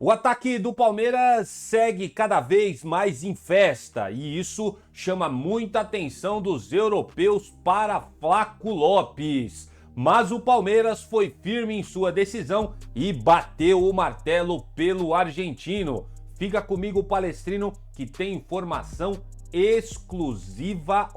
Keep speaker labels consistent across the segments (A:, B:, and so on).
A: O ataque do Palmeiras segue cada vez mais em festa e isso chama muita atenção dos europeus para Flaco Lopes. Mas o Palmeiras foi firme em sua decisão e bateu o martelo pelo argentino. Fica comigo, Palestrino, que tem informação exclusiva,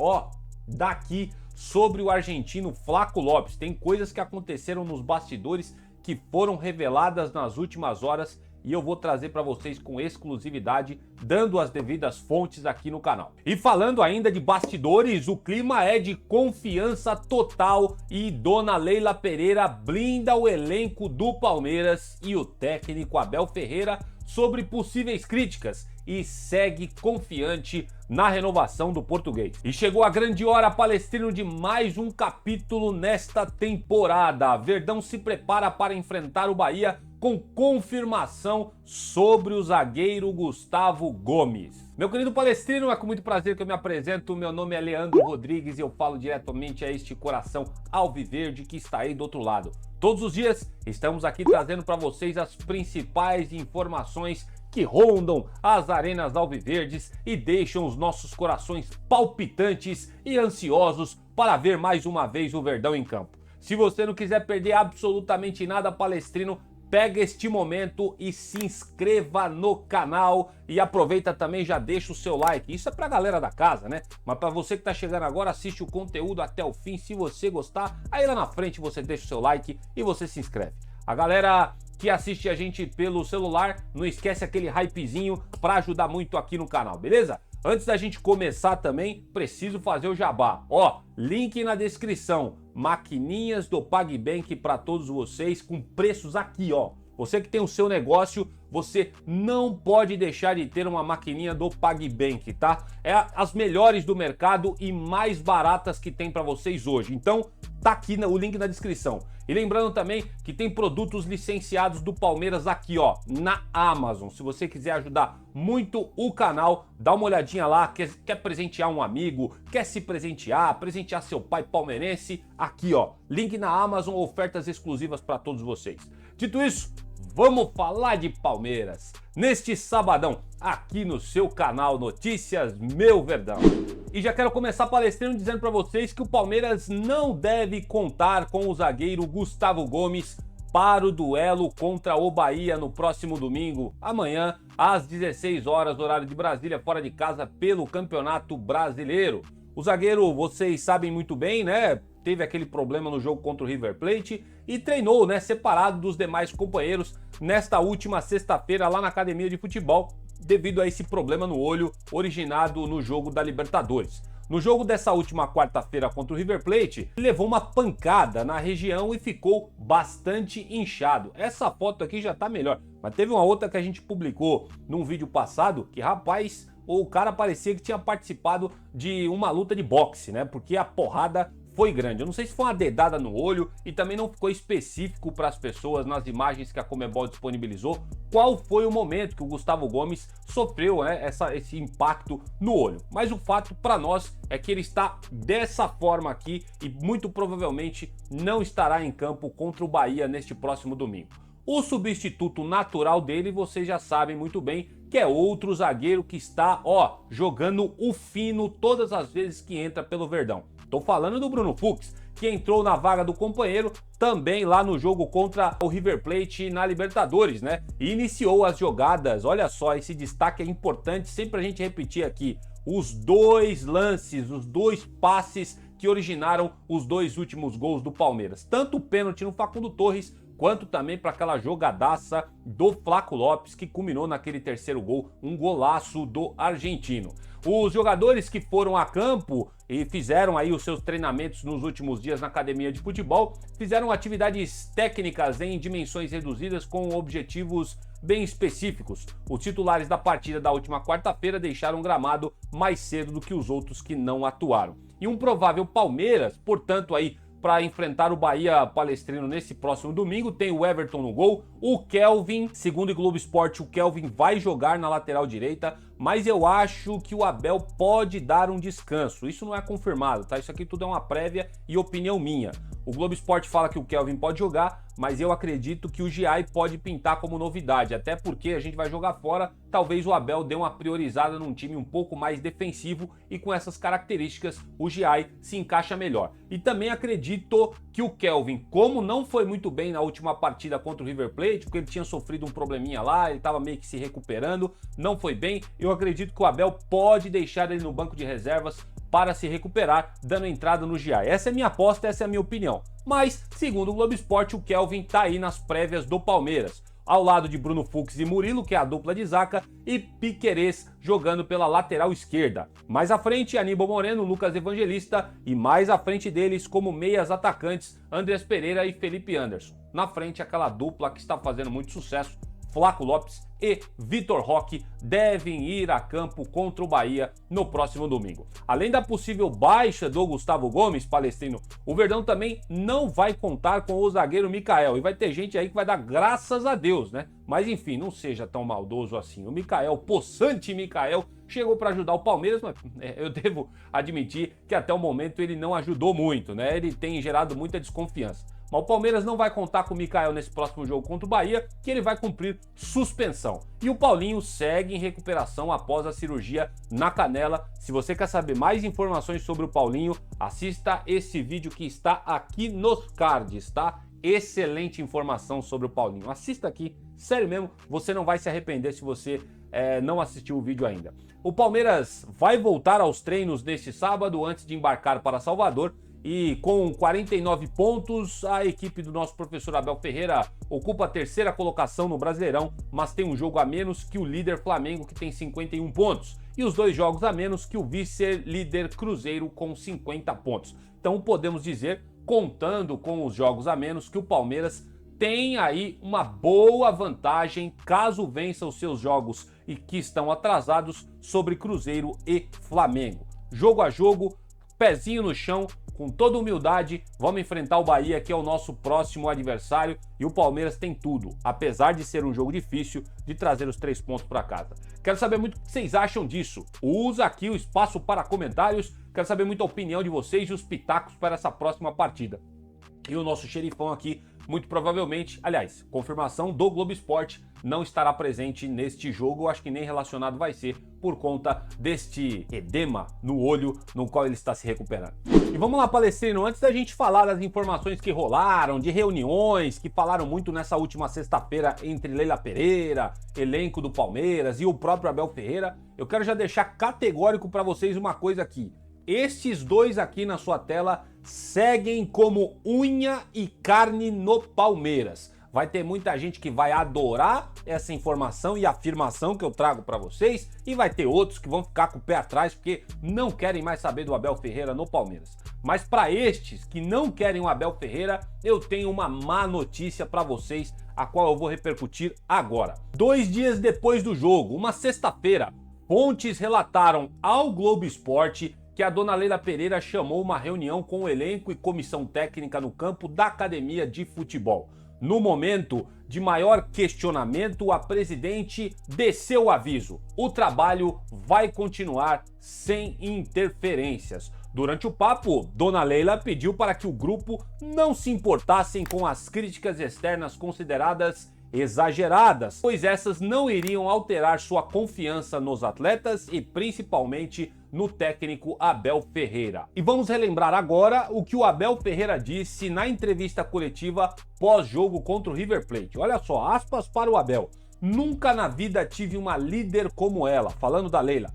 A: daqui sobre o argentino Flaco Lopes. Tem coisas que aconteceram nos bastidores que foram reveladas nas últimas horas e eu vou trazer para vocês com exclusividade, dando as devidas fontes aqui no canal. E falando ainda de bastidores, o clima é de confiança total e Dona Leila Pereira blinda o elenco do Palmeiras e o técnico Abel Ferreira sobre possíveis críticas e segue confiante na renovação do português. E chegou a grande hora, Palestrino, de mais um capítulo nesta temporada. Verdão se prepara para enfrentar o Bahia com confirmação sobre o zagueiro Gustavo Gomes. Meu querido Palestrino, é com muito prazer que eu me apresento. Meu nome é Leandro Rodrigues e eu falo diretamente a este coração alviverde que está aí do outro lado. Todos os dias estamos aqui trazendo para vocês as principais informações que rondam as arenas alviverdes e deixam os nossos corações palpitantes e ansiosos para ver mais uma vez o Verdão em campo. Se você não quiser perder absolutamente nada, Palestrino, pega este momento e se inscreva no canal e aproveita também, já deixa o seu like. Isso é pra galera da casa, né? Mas pra você que tá chegando agora, assiste o conteúdo até o fim. Se você gostar, aí lá na frente você deixa o seu like e você se inscreve. A galera que assiste a gente pelo celular, não esquece aquele hypezinho para ajudar muito aqui no canal, beleza? Antes da gente começar também, preciso fazer o jabá. Link na descrição, maquininhas do PagBank para todos vocês com preços aqui, Você que tem o seu negócio, você não pode deixar de ter uma maquininha do PagBank, tá? É as melhores do mercado e mais baratas que tem para vocês hoje. Então, tá aqui o link na descrição. E lembrando também que tem produtos licenciados do Palmeiras aqui, na Amazon. Se você quiser ajudar muito o canal, dá uma olhadinha lá, quer presentear um amigo, quer se presentear seu pai palmeirense, aqui, link na Amazon, ofertas exclusivas para todos vocês. Dito isso, vamos falar de Palmeiras neste sabadão, aqui no seu canal Notícias Meu Verdão. E já quero começar palestrando dizendo para vocês que o Palmeiras não deve contar com o zagueiro Gustavo Gomes para o duelo contra o Bahia no próximo domingo, amanhã, às 16 horas, horário de Brasília, fora de casa, pelo Campeonato Brasileiro. O zagueiro, vocês sabem muito bem, né? Teve aquele problema no jogo contra o River Plate e treinou, separado dos demais companheiros nesta última sexta-feira lá na academia de futebol, devido a esse problema no olho originado no jogo da Libertadores. No jogo dessa última quarta-feira contra o River Plate, ele levou uma pancada na região e ficou bastante inchado. Essa foto aqui já tá melhor, mas teve uma outra que a gente publicou num vídeo passado que, rapaz, o cara parecia que tinha participado de uma luta de boxe, porque a porrada foi grande. Eu não sei se foi uma dedada no olho e também não ficou específico para as pessoas nas imagens que a Conmebol disponibilizou qual foi o momento que o Gustavo Gomes sofreu esse impacto no olho. Mas o fato para nós é que ele está dessa forma aqui e muito provavelmente não estará em campo contra o Bahia neste próximo domingo. O substituto natural dele, vocês já sabem muito bem, que é outro zagueiro que está, jogando o fino todas as vezes que entra pelo Verdão. Tô falando do Bruno Fux, que entrou na vaga do companheiro também lá no jogo contra o River Plate na Libertadores, E iniciou as jogadas. Olha só, esse destaque é importante, sempre a gente repetir aqui. Os dois lances, os dois passes que originaram os dois últimos gols do Palmeiras. Tanto o pênalti no Facundo Torres, quanto também para aquela jogadaça do Flaco Lopes, que culminou naquele terceiro gol, um golaço do argentino. Os jogadores que foram a campo e fizeram aí os seus treinamentos nos últimos dias na academia de futebol, fizeram atividades técnicas em dimensões reduzidas com objetivos bem específicos. Os titulares da partida da última quarta-feira deixaram o gramado mais cedo do que os outros que não atuaram. E um provável Palmeiras, portanto aí, para enfrentar o Bahia, Palestrino nesse próximo domingo, tem o Everton no gol, o Kelvin, segundo o Globo Esporte, o Kelvin vai jogar na lateral direita, mas eu acho que o Abel pode dar um descanso. Isso não é confirmado, tá? Isso aqui tudo é uma prévia e opinião minha. O Globo Esporte fala que o Kelvin pode jogar, mas eu acredito que o Giai pode pintar como novidade, até porque a gente vai jogar fora, talvez o Abel dê uma priorizada num time um pouco mais defensivo e com essas características o Giai se encaixa melhor. E também acredito que o Kelvin, como não foi muito bem na última partida contra o River Plate, porque ele tinha sofrido um probleminha lá, ele estava meio que se recuperando, não foi bem, eu acredito que o Abel pode deixar ele no banco de reservas para se recuperar, dando entrada no Giai. Essa é minha aposta, essa é a minha opinião. Mas, segundo o Globo Esporte, o Kelvin tá aí nas prévias do Palmeiras, ao lado de Bruno Fux e Murilo, que é a dupla de zaga, e Piquerez jogando pela lateral esquerda. Mais à frente, Aníbal Moreno, Lucas Evangelista, e mais à frente deles, como meias atacantes, Andreas Pereira e Felipe Anderson. Na frente, aquela dupla que está fazendo muito sucesso, Flaco Lopes e Vitor Roque, devem ir a campo contra o Bahia no próximo domingo. Além da possível baixa do Gustavo Gomes, Palestrino, o Verdão também não vai contar com o zagueiro Mikael. E vai ter gente aí que vai dar graças a Deus, né? Mas enfim, não seja tão maldoso assim. O Mikael, possante Mikael, chegou para ajudar o Palmeiras, mas eu devo admitir que até o momento ele não ajudou muito, né? Ele tem gerado muita desconfiança. Mas o Palmeiras não vai contar com o Mikael nesse próximo jogo contra o Bahia, que ele vai cumprir suspensão. E o Paulinho segue em recuperação após a cirurgia na canela. Se você quer saber mais informações sobre o Paulinho, assista esse vídeo que está aqui nos cards, tá? Excelente informação sobre o Paulinho. Assista aqui, sério mesmo, você não vai se arrepender se você não assistiu o vídeo ainda. O Palmeiras vai voltar aos treinos neste sábado antes de embarcar para Salvador. E com 49 pontos, a equipe do nosso professor Abel Ferreira ocupa a terceira colocação no Brasileirão, mas tem um jogo a menos que o líder Flamengo, que tem 51 pontos, e os 2 jogos a menos que o vice-líder Cruzeiro, com 50 pontos. Então podemos dizer, contando com os jogos a menos, que o Palmeiras tem aí uma boa vantagem caso vença os seus jogos e que estão atrasados sobre Cruzeiro e Flamengo. Jogo a jogo, pezinho no chão, com toda humildade, vamos enfrentar o Bahia, que é o nosso próximo adversário, e o Palmeiras tem tudo, apesar de ser um jogo difícil, de trazer os 3 pontos para casa. Quero saber muito o que vocês acham disso. Usa aqui o espaço para comentários, quero saber muito a opinião de vocês e os pitacos para essa próxima partida. E o nosso xerifão aqui, muito provavelmente, aliás, confirmação do Globo Esporte, não estará presente neste jogo, acho que nem relacionado vai ser, por conta deste edema no olho no qual ele está se recuperando. E vamos lá, Palestrino, antes da gente falar das informações que rolaram, de reuniões que falaram muito nessa última sexta-feira entre Leila Pereira, elenco do Palmeiras e o próprio Abel Ferreira, eu quero já deixar categórico para vocês uma coisa aqui. Estes dois aqui na sua tela seguem como unha e carne no Palmeiras. Vai ter muita gente que vai adorar essa informação e afirmação que eu trago para vocês, e vai ter outros que vão ficar com o pé atrás porque não querem mais saber do Abel Ferreira no Palmeiras. Mas para estes que não querem o Abel Ferreira, eu tenho uma má notícia para vocês, a qual eu vou repercutir agora. 2 dias depois do jogo, uma sexta-feira, fontes relataram ao Globo Esporte que a dona Leila Pereira chamou uma reunião com o elenco e comissão técnica no campo da academia de futebol. No momento de maior questionamento, a presidente desceu o aviso. O trabalho vai continuar sem interferências. Durante o papo, dona Leila pediu para que o grupo não se importassem com as críticas externas consideradas exageradas, pois essas não iriam alterar sua confiança nos atletas e principalmente no técnico Abel Ferreira. E vamos relembrar agora o que o Abel Ferreira disse na entrevista coletiva pós-jogo contra o River Plate. Olha só, aspas para o Abel. Nunca na vida tive uma líder como ela, falando da Leila.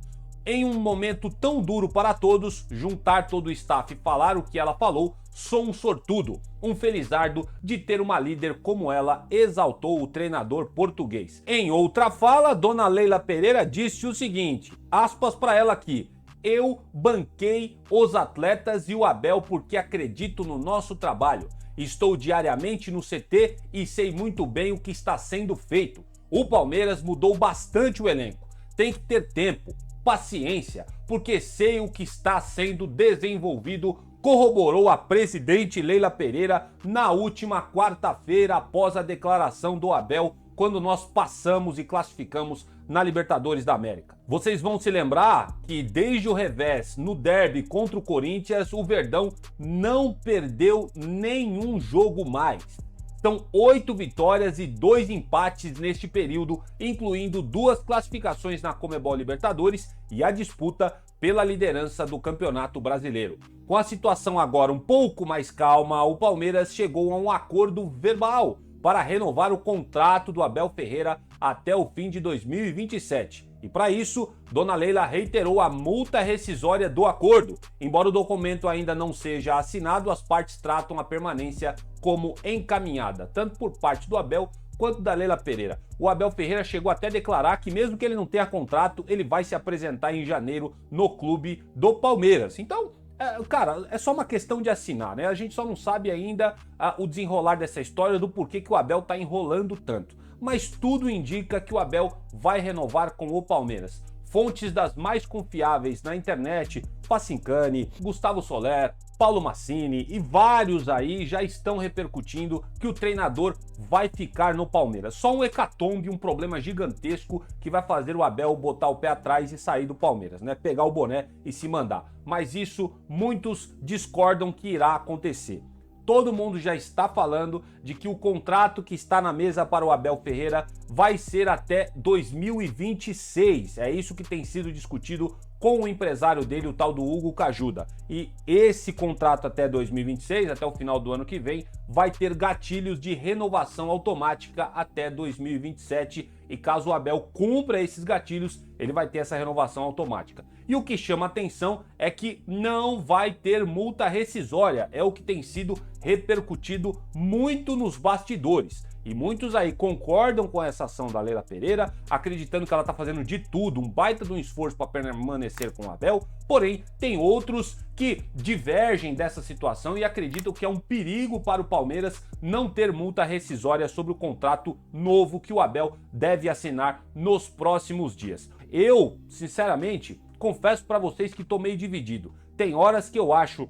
A: Em um momento tão duro para todos, juntar todo o staff e falar o que ela falou, sou um sortudo, um felizardo de ter uma líder como ela, exaltou o treinador português. Em outra fala, dona Leila Pereira disse o seguinte, aspas para ela aqui, eu banquei os atletas e o Abel porque acredito no nosso trabalho. Estou diariamente no CT e sei muito bem o que está sendo feito. O Palmeiras mudou bastante o elenco, tem que ter tempo, paciência, porque sei o que está sendo desenvolvido, corroborou a presidente Leila Pereira na última quarta-feira após a declaração do Abel, quando nós passamos e classificamos na Libertadores da América. Vocês vão se lembrar que desde o revés no derby contra o Corinthians, o Verdão não perdeu nenhum jogo mais. São 8 vitórias e 2 empates neste período, incluindo 2 classificações na Conmebol Libertadores e a disputa pela liderança do Campeonato Brasileiro. Com a situação agora um pouco mais calma, o Palmeiras chegou a um acordo verbal para renovar o contrato do Abel Ferreira até o fim de 2027. E para isso, Dona Leila reiterou a multa rescisória do acordo. Embora o documento ainda não seja assinado, as partes tratam a permanência como encaminhada, tanto por parte do Abel quanto da Leila Pereira. O Abel Ferreira chegou até a declarar que mesmo que ele não tenha contrato, ele vai se apresentar em janeiro no clube do Palmeiras. Então, cara, é só uma questão de assinar, né? A gente só não sabe ainda o desenrolar dessa história do porquê que o Abel tá enrolando tanto. Mas tudo indica que o Abel vai renovar com o Palmeiras. Fontes das mais confiáveis na internet, Facincani, Gustavo Soler, Paulo Massini e vários aí já estão repercutindo que o treinador vai ficar no Palmeiras. Só um hecatombe, um problema gigantesco que vai fazer o Abel botar o pé atrás e sair do Palmeiras, né? Pegar o boné e se mandar. Mas isso muitos discordam que irá acontecer. Todo mundo já está falando de que o contrato que está na mesa para o Abel Ferreira vai ser até 2026. É isso que tem sido discutido com o empresário dele, o tal do Hugo Cajuda. E esse contrato até 2026, até o final do ano que vem, vai ter gatilhos de renovação automática até 2027. E caso o Abel cumpra esses gatilhos, ele vai ter essa renovação automática. E o que chama atenção é que não vai ter multa rescisória, é o que tem sido repercutido muito nos bastidores. E muitos aí concordam com essa ação da Leila Pereira, acreditando que ela está fazendo de tudo, um baita de um esforço para permanecer com o Abel, porém tem outros que divergem dessa situação e acreditam que é um perigo para o Palmeiras não ter multa rescisória sobre o contrato novo que o Abel deve assinar nos próximos dias. Eu, sinceramente, confesso para vocês que tô meio dividido. Tem horas que eu acho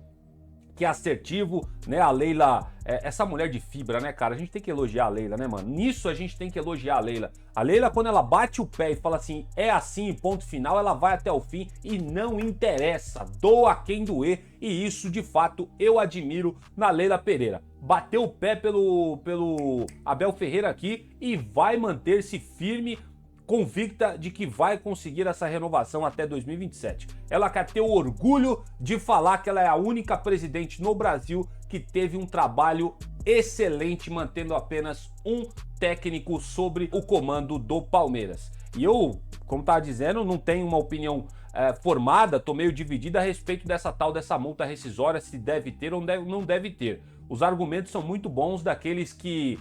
A: que é assertivo, né? A Leila, essa mulher de fibra, né, cara? A gente tem que elogiar a Leila, né, mano? Nisso a gente tem que elogiar a Leila. A Leila, quando ela bate o pé e fala assim, é assim, ponto final, ela vai até o fim e não interessa, doa quem doer. E isso, de fato, eu admiro na Leila Pereira. Bateu o pé pelo Abel Ferreira aqui e vai manter-se firme, convicta de que vai conseguir essa renovação até 2027. Ela quer ter o orgulho de falar que ela é a única presidente no Brasil que teve um trabalho excelente, mantendo apenas um técnico sobre o comando do Palmeiras. E eu, como estava dizendo, não tenho uma opinião formada, tô meio dividida a respeito dessa multa rescisória, se deve ter ou não deve ter. Os argumentos são muito bons daqueles que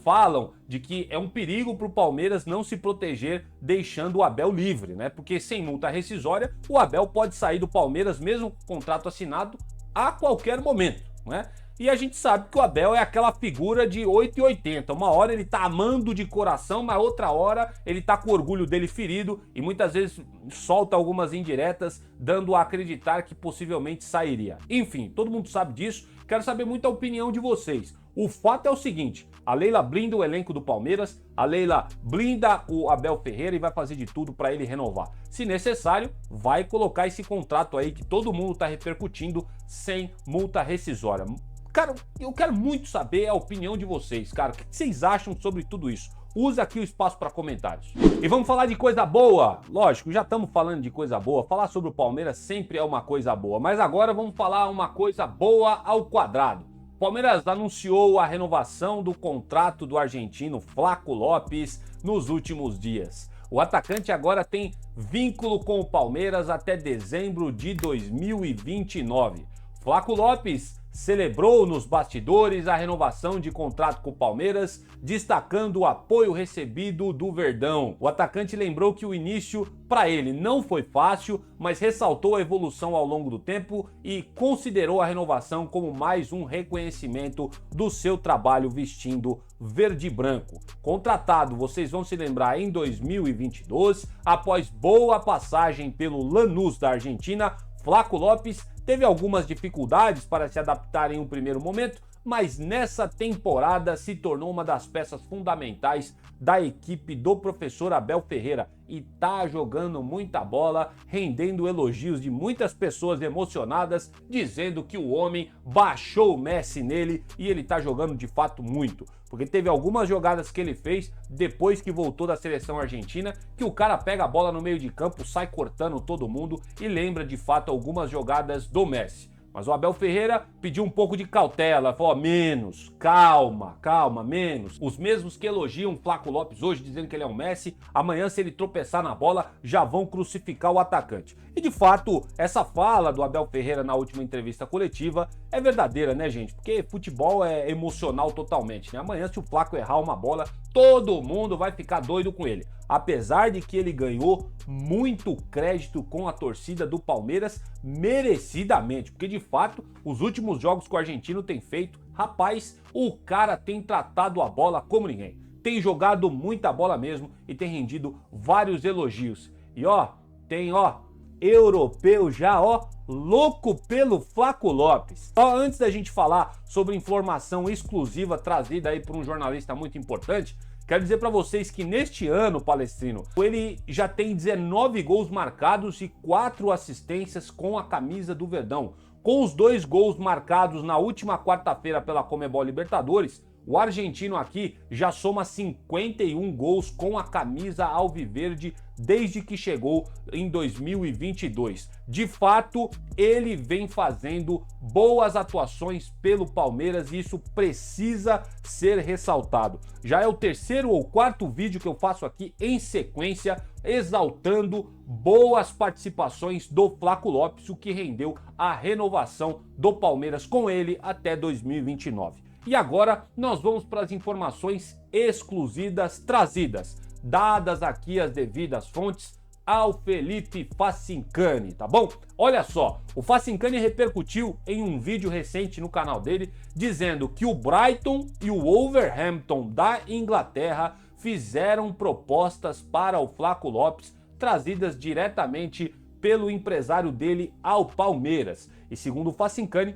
A: falam de que é um perigo para o Palmeiras não se proteger deixando o Abel livre, né? Porque sem multa rescisória, o Abel pode sair do Palmeiras, mesmo com o contrato assinado, a qualquer momento, né? E a gente sabe que o Abel é aquela figura de 880. Uma hora ele tá amando de coração, mas outra hora ele tá com o orgulho dele ferido e muitas vezes solta algumas indiretas, dando a acreditar que possivelmente sairia. Enfim, todo mundo sabe disso. Quero saber muito a opinião de vocês. O fato é o seguinte, a Leila blinda o elenco do Palmeiras, a Leila blinda o Abel Ferreira e vai fazer de tudo para ele renovar. Se necessário, vai colocar esse contrato aí que todo mundo tá repercutindo sem multa rescisória. Cara, eu quero muito saber a opinião de vocês, cara. O que vocês acham sobre tudo isso? Usa aqui o espaço para comentários. E vamos falar de coisa boa. Lógico, já estamos falando de coisa boa. Falar sobre o Palmeiras sempre é uma coisa boa. Mas agora vamos falar uma coisa boa ao quadrado. O Palmeiras anunciou a renovação do contrato do argentino Flaco Lopes nos últimos dias. O atacante agora tem vínculo com o Palmeiras até dezembro de 2029. Flaco Lopes celebrou nos bastidores a renovação de contrato com o Palmeiras, destacando o apoio recebido do Verdão. O atacante lembrou que o início para ele não foi fácil, mas ressaltou a evolução ao longo do tempo e considerou a renovação como mais um reconhecimento do seu trabalho vestindo verde e branco. Contratado, vocês vão se lembrar, em 2022, após boa passagem pelo Lanús da Argentina, Flaco Lopes teve algumas dificuldades para se adaptar em um primeiro momento, mas nessa temporada se tornou uma das peças fundamentais da equipe do professor Abel Ferreira e tá jogando muita bola, rendendo elogios de muitas pessoas emocionadas, dizendo que o homem baixou o Messi nele e ele tá jogando de fato muito. Porque teve algumas jogadas que ele fez depois que voltou da seleção argentina, que o cara pega a bola no meio de campo, sai cortando todo mundo e lembra de fato algumas jogadas do Messi. Mas o Abel Ferreira pediu um pouco de cautela, falou, menos, calma, menos. Os mesmos que elogiam o Flaco Lopes hoje, dizendo que ele é um Messi, amanhã se ele tropeçar na bola, já vão crucificar o atacante. E de fato, essa fala do Abel Ferreira na última entrevista coletiva é verdadeira, né, gente? Porque futebol é emocional totalmente, né? Amanhã, se o Flaco errar uma bola, todo mundo vai ficar doido com ele. Apesar de que ele ganhou muito crédito com a torcida do Palmeiras, merecidamente, porque de fato, os últimos jogos que o argentino tem feito, rapaz, o cara tem tratado a bola como ninguém. Tem jogado muita bola mesmo e tem rendido vários elogios. E tem europeu já, louco pelo Flaco Lopes. Antes da gente falar sobre informação exclusiva trazida aí por um jornalista muito importante, quero dizer para vocês que neste ano, Palestrino, ele já tem 19 gols marcados e 4 assistências com a camisa do Verdão. Com os 2 gols marcados na última quarta-feira pela Conmebol Libertadores, o argentino aqui já soma 51 gols com a camisa alviverde desde que chegou em 2022. De fato, ele vem fazendo boas atuações pelo Palmeiras e isso precisa ser ressaltado. Já é o 3º ou 4º vídeo que eu faço aqui em sequência, exaltando boas participações do Flaco Lopes, o que rendeu a renovação do Palmeiras com ele até 2029. E agora nós vamos para as informações exclusivas trazidas, dadas aqui as devidas fontes ao Felipe Facincani, tá bom? Olha só, o Facincani repercutiu em um vídeo recente no canal dele, dizendo que o Brighton e o Wolverhampton da Inglaterra fizeram propostas para o Flaco Lopes, trazidas diretamente pelo empresário dele ao Palmeiras. E segundo o Facincani,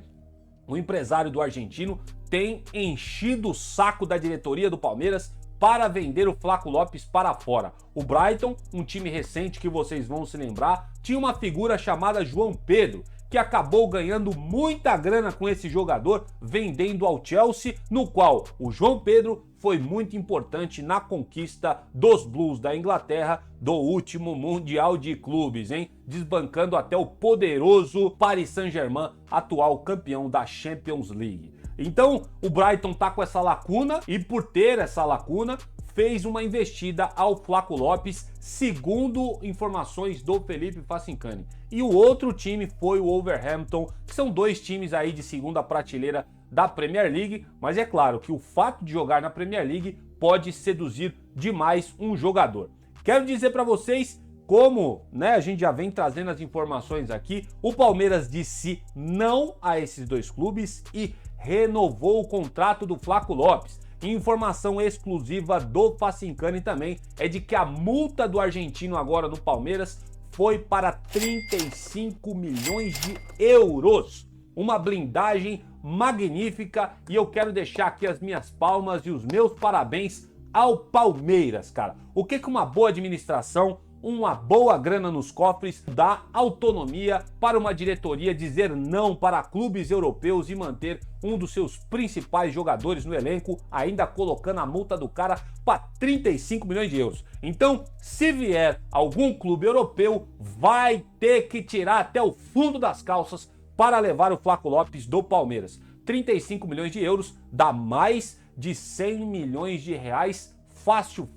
A: o empresário do argentino tem enchido o saco da diretoria do Palmeiras para vender o Flaco Lopes para fora. O Brighton, um time recente que vocês vão se lembrar, tinha uma figura chamada João Pedro, que acabou ganhando muita grana com esse jogador, vendendo ao Chelsea, no qual o João Pedro foi muito importante na conquista dos Blues da Inglaterra do último Mundial de Clubes, hein? Desbancando até o poderoso Paris Saint-Germain, atual campeão da Champions League. Então, o Brighton tá com essa lacuna e por ter essa lacuna, fez uma investida ao Flaco Lopes, segundo informações do Felipe Facincani. E o outro time foi o Wolverhampton, que são 2 times aí de segunda prateleira da Premier League, mas é claro que o fato de jogar na Premier League pode seduzir demais um jogador. Quero dizer para vocês, como a gente já vem trazendo as informações aqui, o Palmeiras disse não a esses 2 clubes e renovou o contrato do Flaco Lopes. Informação exclusiva do Facincani também é de que a multa do argentino agora no Palmeiras foi para 35 milhões de euros. Uma blindagem magnífica e eu quero deixar aqui as minhas palmas e os meus parabéns ao Palmeiras, cara. O que uma boa administração, uma boa grana nos cofres, dá autonomia para uma diretoria dizer não para clubes europeus e manter um dos seus principais jogadores no elenco, ainda colocando a multa do cara para 35 milhões de euros. Então, se vier algum clube europeu, vai ter que tirar até o fundo das calças para levar o Flaco Lopes do Palmeiras. 35 milhões de euros dá mais de 100 milhões de reais fácil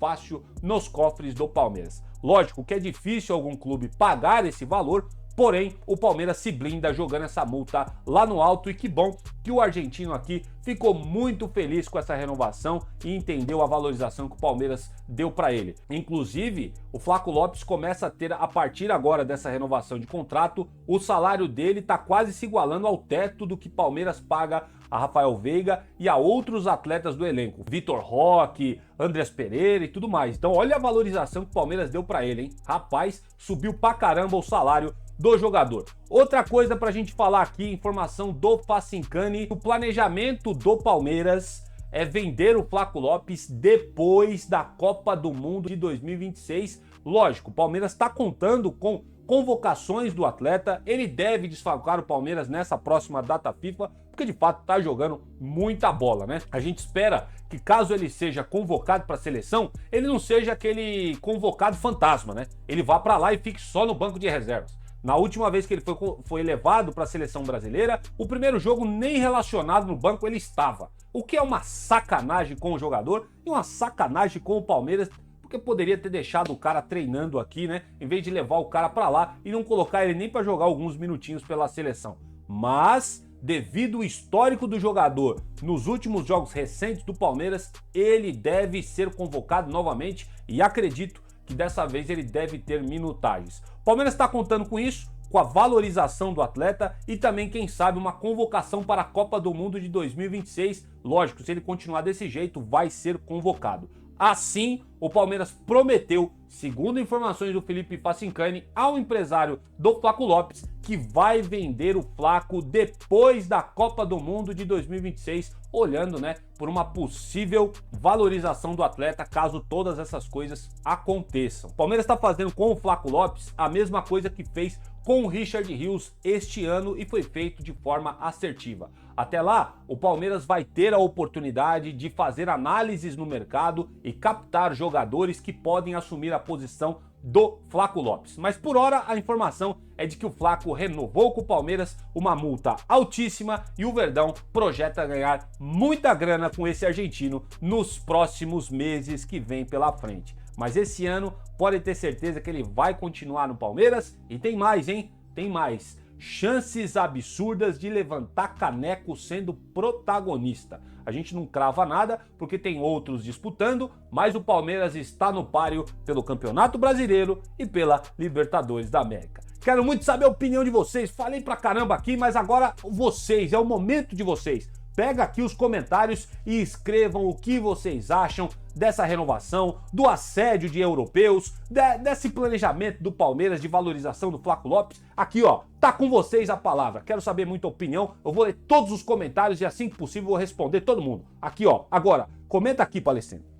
A: nos cofres do Palmeiras. Lógico que é difícil algum clube pagar esse valor, porém o Palmeiras se blinda jogando essa multa lá no alto e que bom que o argentino aqui ficou muito feliz com essa renovação e entendeu a valorização que o Palmeiras deu para ele. Inclusive, o Flaco Lopes começa a ter, a partir agora dessa renovação de contrato, o salário dele está quase se igualando ao teto do que o Palmeiras paga a Rafael Veiga e a outros atletas do elenco, Vitor Roque, Andrés Pereira e tudo mais. Então olha a valorização que o Palmeiras deu para ele, hein? Rapaz, subiu pra caramba o salário do jogador. Outra coisa pra gente falar aqui, informação do Facincani, o planejamento do Palmeiras é vender o Flaco Lopes depois da Copa do Mundo de 2026. Lógico, o Palmeiras está contando com convocações do atleta, ele deve desfalcar o Palmeiras nessa próxima data FIFA, porque de fato tá jogando muita bola, né? A gente espera que caso ele seja convocado para a seleção, ele não seja aquele convocado fantasma, né? Ele vá para lá e fique só no banco de reservas. Na última vez que ele foi levado para a seleção brasileira, o primeiro jogo nem relacionado no banco ele estava. O que é uma sacanagem com o jogador e uma sacanagem com o Palmeiras, porque poderia ter deixado o cara treinando aqui, né? Em vez de levar o cara para lá e não colocar ele nem para jogar alguns minutinhos pela seleção. Mas, devido ao histórico do jogador nos últimos jogos recentes do Palmeiras, ele deve ser convocado novamente e acredito que dessa vez ele deve ter minutagens. O Palmeiras está contando com isso, com a valorização do atleta e também, quem sabe, uma convocação para a Copa do Mundo de 2026. Lógico, se ele continuar desse jeito, vai ser convocado. Assim, o Palmeiras prometeu, segundo informações do Felipe Facincani, ao empresário do Flaco Lopes, que vai vender o Flaco depois da Copa do Mundo de 2026, olhando, né, por uma possível valorização do atleta caso todas essas coisas aconteçam. O Palmeiras está fazendo com o Flaco Lopes a mesma coisa que fez com o Richard Rios este ano e foi feito de forma assertiva. Até lá, o Palmeiras vai ter a oportunidade de fazer análises no mercado e captar jogadores que podem assumir a posição do Flaco Lopes. Mas por hora a informação é de que o Flaco renovou com o Palmeiras uma multa altíssima e o Verdão projeta ganhar muita grana com esse argentino nos próximos meses que vem pela frente. Mas esse ano pode ter certeza que ele vai continuar no Palmeiras e tem mais, hein? Tem mais. Chances absurdas de levantar caneco sendo protagonista. A gente não crava nada porque tem outros disputando, mas o Palmeiras está no páreo pelo Campeonato Brasileiro e pela Libertadores da América. Quero muito saber a opinião de vocês. Falei pra caramba aqui, mas agora vocês, é o momento de vocês. Pega aqui os comentários e escrevam o que vocês acham dessa renovação, do assédio de europeus, desse planejamento do Palmeiras de valorização do Flaco Lopes. Aqui, ó, tá com vocês a palavra. Quero saber muita opinião. Eu vou ler todos os comentários e assim que possível vou responder todo mundo. Aqui, ó, agora, comenta aqui, Palestino.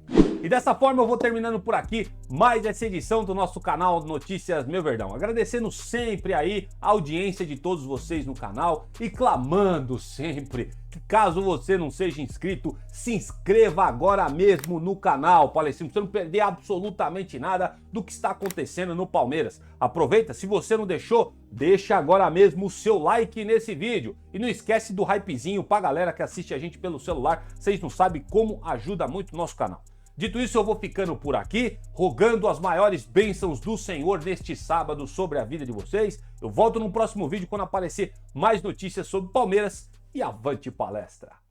A: E dessa forma eu vou terminando por aqui mais essa edição do nosso canal Notícias Meu Verdão. Agradecendo sempre aí a audiência de todos vocês no canal e clamando sempre que caso você não seja inscrito, se inscreva agora mesmo no canal, Palestino, pra você não perder absolutamente nada do que está acontecendo no Palmeiras. Aproveita, se você não deixou, deixa agora mesmo o seu like nesse vídeo. E não esquece do hypezinho pra galera que assiste a gente pelo celular, vocês não sabem como ajuda muito o nosso canal. Dito isso, eu vou ficando por aqui, rogando as maiores bênçãos do Senhor neste sábado sobre a vida de vocês. Eu volto no próximo vídeo quando aparecer mais notícias sobre Palmeiras e avante palestra!